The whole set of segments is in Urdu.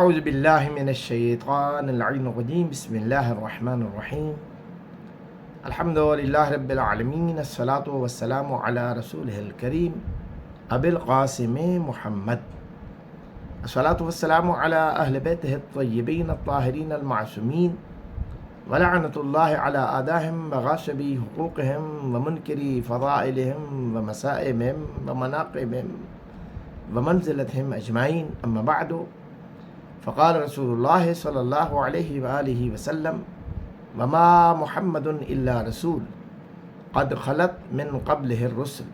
أعوذ بالله من الشيطان اللعين الرجيم بسم الله الرحمن الرحيم الحمد لله رب العالمين الصلاة والسلام على رسوله الكريم أبي القاسم محمد الصلاة والسلام على أهل بيته الطيبين الطاهرين المعصومين ولعنة الله على أعدائهم وغاصب حقوقهم ومنكر فضائلهم ومسائمهم ومناقبهم ومنزلتهم أجمعين أما بعد فقال رسول الله صلى الله عليه وآله وسلم وما محمد إلا رسول قد خلت من قبله الرسل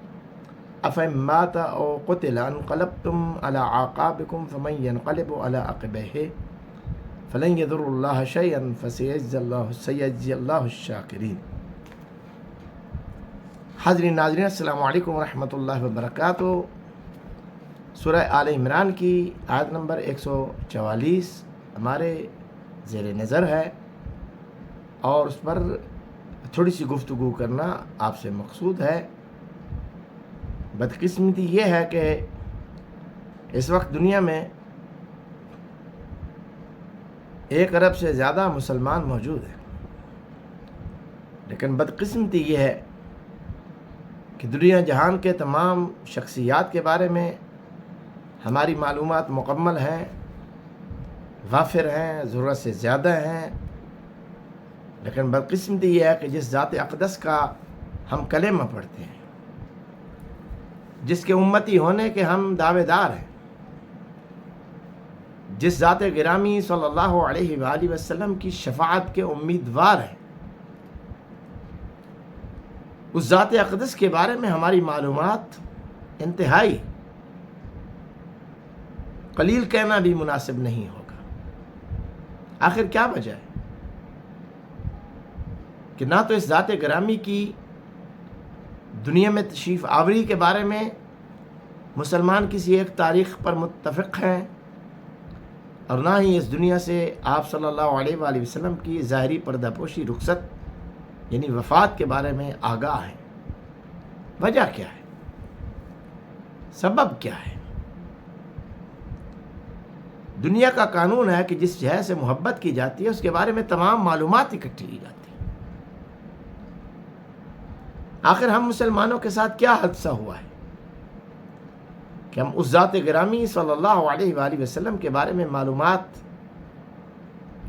أفإن مات أو قتل انقلبتم على أعقابكم فمن ينقلب على عقبيه فلن يضر الله شيئا فسيجزي الله الشاکرین۔ حاضرین ناظرین السلام علیکم ورحمۃ اللہ وبرکاتہ۔ سورہ آل عمران کی آیت نمبر 144 ہمارے زیر نظر ہے اور اس پر تھوڑی سی گفتگو کرنا آپ سے مقصود ہے۔ بدقسمتی یہ ہے کہ اس وقت دنیا میں 1 ارب سے زیادہ مسلمان موجود ہیں، لیکن بدقسمتی یہ ہے کہ دنیا جہان کے تمام شخصیات کے بارے میں ہماری معلومات مکمل ہیں، غافر ہیں، ضرورت سے زیادہ ہیں، لیکن بدقسمتی یہ ہے کہ جس ذات اقدس کا ہم کلمہ پڑھتے ہیں، جس کے امتی ہونے کے ہم دعوے دار ہیں، جس ذات گرامی صلی اللہ علیہ وآلہ وسلم کی شفاعت کے امیدوار ہیں، اس ذات اقدس کے بارے میں ہماری معلومات انتہائی قلیل کہنا بھی مناسب نہیں ہوگا۔ آخر کیا وجہ ہے کہ نہ تو اس ذات گرامی کی دنیا میں تشریف آوری کے بارے میں مسلمان کسی ایک تاریخ پر متفق ہیں، اور نہ ہی اس دنیا سے آپ صلی اللہ علیہ وآلہ وسلم کی ظاہری پردہ پوشی رخصت یعنی وفات کے بارے میں آگاہ ہیں۔ وجہ کیا ہے؟ سبب کیا ہے؟ دنیا کا قانون ہے کہ جس جہے سے محبت کی جاتی ہے اس کے بارے میں تمام معلومات اکٹھی کی جاتی ہیں۔ آخر ہم مسلمانوں کے ساتھ کیا حادثہ ہوا ہے کہ ہم اس ذات گرامی صلی اللہ علیہ وآلہ وسلم کے بارے میں معلومات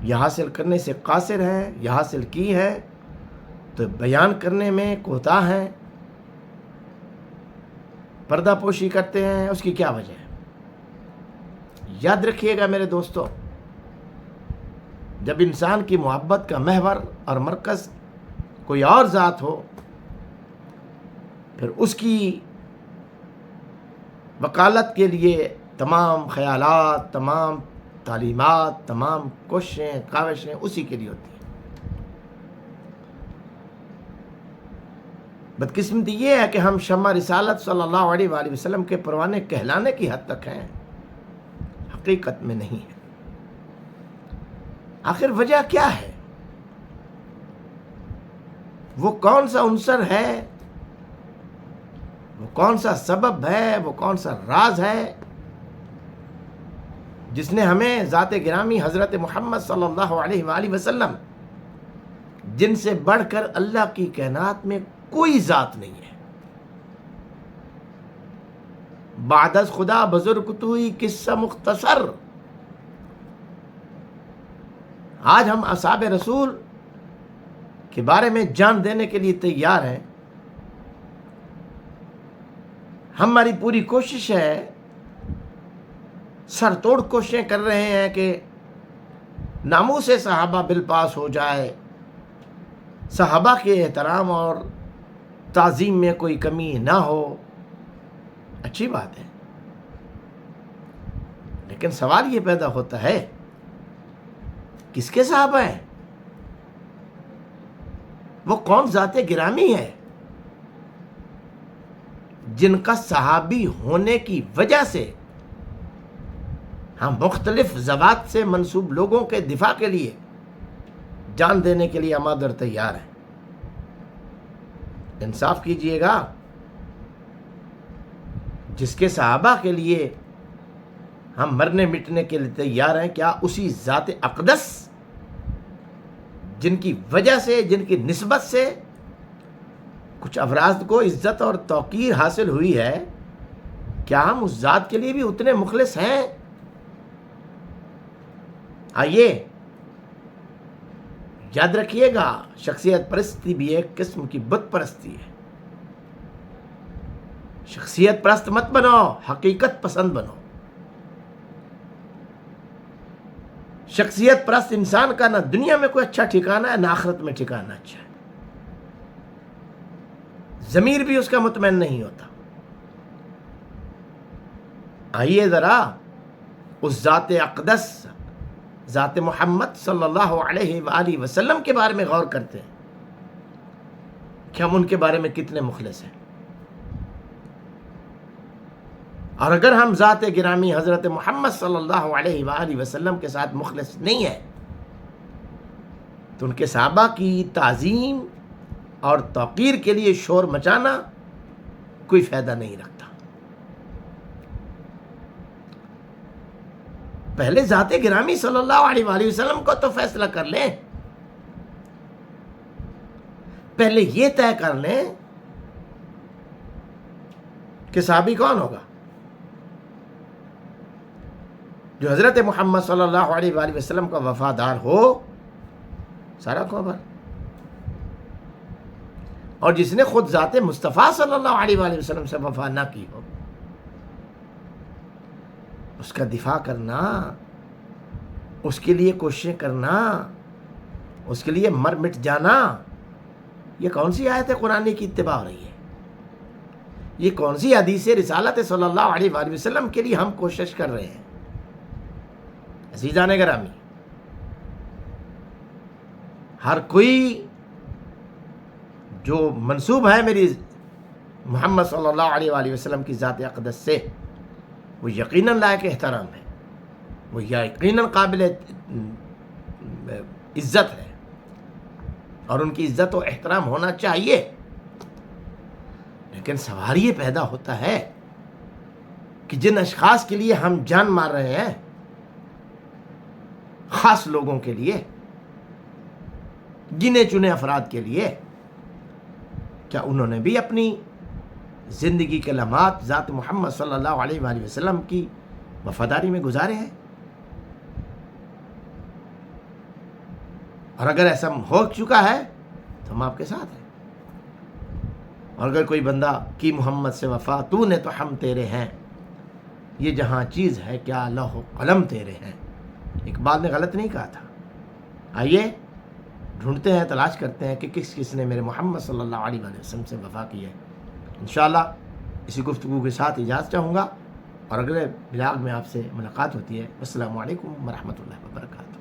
یہ حاصل کرنے سے قاصر ہیں، یہ حاصل کی ہے تو بیان کرنے میں کوتاہ ہیں، پردہ پوشی کرتے ہیں۔ اس کی کیا وجہ ہے؟ یاد رکھیے گا میرے دوستو، جب انسان کی محبت کا محور اور مرکز کوئی اور ذات ہو، پھر اس کی وکالت کے لیے تمام خیالات، تمام تعلیمات، تمام کوششیں، کاوشیں اسی کے لیے ہوتی ہیں۔ بدقسمتی یہ ہے کہ ہم شمع رسالت صلی اللہ علیہ وآلہ وسلم کے پروانے کہلانے کی حد تک ہیں، حقیقت میں نہیں ہے۔ آخر وجہ کیا ہے؟ وہ کون سا عنصر ہے، وہ کون سا سبب ہے، وہ کون سا راز ہے جس نے ہمیں ذات گرامی حضرت محمد صلی اللہ علیہ وآلہ وسلم، جن سے بڑھ کر اللہ کی کائنات میں کوئی ذات نہیں ہے، بعد از خدا بزرگ توئی قصہ مختصر، آج ہم اصحاب رسول کے بارے میں جان دینے کے لیے تیار ہیں۔ ہماری پوری کوشش ہے، سر توڑ کوششیں کر رہے ہیں کہ ناموس صحابہ بالپاس ہو جائے، صحابہ کے احترام اور تعظیم میں کوئی کمی نہ ہو۔ اچھی بات ہے، لیکن سوال یہ پیدا ہوتا ہے کس کے صحابہ ہیں؟ وہ کون ذات گرامی ہے جن کا صحابی ہونے کی وجہ سے ہم مختلف ذوات سے منسوب لوگوں کے دفاع کے لیے جان دینے کے لیے آمادہ اور تیار ہیں؟ انصاف کیجئے گا، جس کے صحابہ کے لیے ہم مرنے مٹنے کے لیے تیار ہیں، کیا اسی ذات اقدس جن کی وجہ سے، جن کی نسبت سے کچھ افراد کو عزت اور توقیر حاصل ہوئی ہے، کیا ہم اس ذات کے لیے بھی اتنے مخلص ہیں؟ آئیے یاد رکھیے گا، شخصیت پرستی بھی ایک قسم کی بت پرستی ہے۔ شخصیت پرست مت بنو، حقیقت پسند بنو۔ شخصیت پرست انسان کا نہ دنیا میں کوئی اچھا ٹھکانہ ہے، نہ آخرت میں ٹھکانہ اچھا ہے۔ ضمیر بھی اس کا مطمئن نہیں ہوتا۔ آئیے ذرا اس ذات اقدس، ذات محمد صلی اللہ علیہ وآلہ وسلم کے بارے میں غور کرتے ہیں کہ ہم ان کے بارے میں کتنے مخلص ہیں۔ اور اگر ہم ذات گرامی حضرت محمد صلی اللہ علیہ وآلہ وسلم کے ساتھ مخلص نہیں ہیں تو ان کے صحابہ کی تعظیم اور توقیر کے لیے شور مچانا کوئی فائدہ نہیں رکھتا۔ پہلے ذات گرامی صلی اللہ علیہ وآلہ وسلم کو تو فیصلہ کر لیں، پہلے یہ طے کر لیں کہ صحابی کون ہوگا جو حضرت محمد صلی اللہ علیہ وآلہ وسلم کا وفادار ہو، سارا خبر، اور جس نے خود ذات مصطفیٰ صلی اللہ علیہ وآلہ وسلم سے وفا نہ کی ہو، اس کا دفاع کرنا، اس کے لیے کوششیں کرنا، اس کے لیے مر مٹ جانا، یہ کون سی آیت قرآن کی اتباع ہو رہی ہے؟ یہ کون سی حدیث رسالت صلی اللہ علیہ وآلہ وسلم کے لیے ہم کوشش کر رہے ہیں؟ عزیزان گرامی، ہر کوئی جو منسوب ہے میری محمد صلی اللہ علیہ وآلہ وسلم کی ذات اقدس سے، وہ یقیناً لائق احترام ہے، وہ یقیناً قابل عزت ہے، اور ان کی عزت و احترام ہونا چاہیے۔ لیکن سوال یہ پیدا ہوتا ہے کہ جن اشخاص کے لیے ہم جان مار رہے ہیں، خاص لوگوں کے لیے، گنے چنے افراد کے لیے، کیا انہوں نے بھی اپنی زندگی کے لمحات ذات محمد صلی اللہ علیہ وآلہ وسلم کی وفاداری میں گزارے ہیں؟ اور اگر ایسا ہو چکا ہے تو ہم آپ کے ساتھ ہیں، اور اگر کوئی بندہ کی محمد سے وفا تو نے تو ہم تیرے ہیں، یہ جہاں چیز ہے کیا لوح و قلم تیرے ہیں، اقبال نے غلط نہیں کہا تھا۔ آئیے ڈھونڈتے ہیں، تلاش کرتے ہیں کہ کس نے میرے محمد صلی اللہ علیہ وآلہ وسلم سے وفا کی ہے۔ انشاءاللہ اسی گفتگو کے ساتھ اجازت چاہوں گا، اور اگلے بلاگ میں آپ سے ملاقات ہوتی ہے۔ السلام علیکم ورحمۃ اللہ وبرکاتہ۔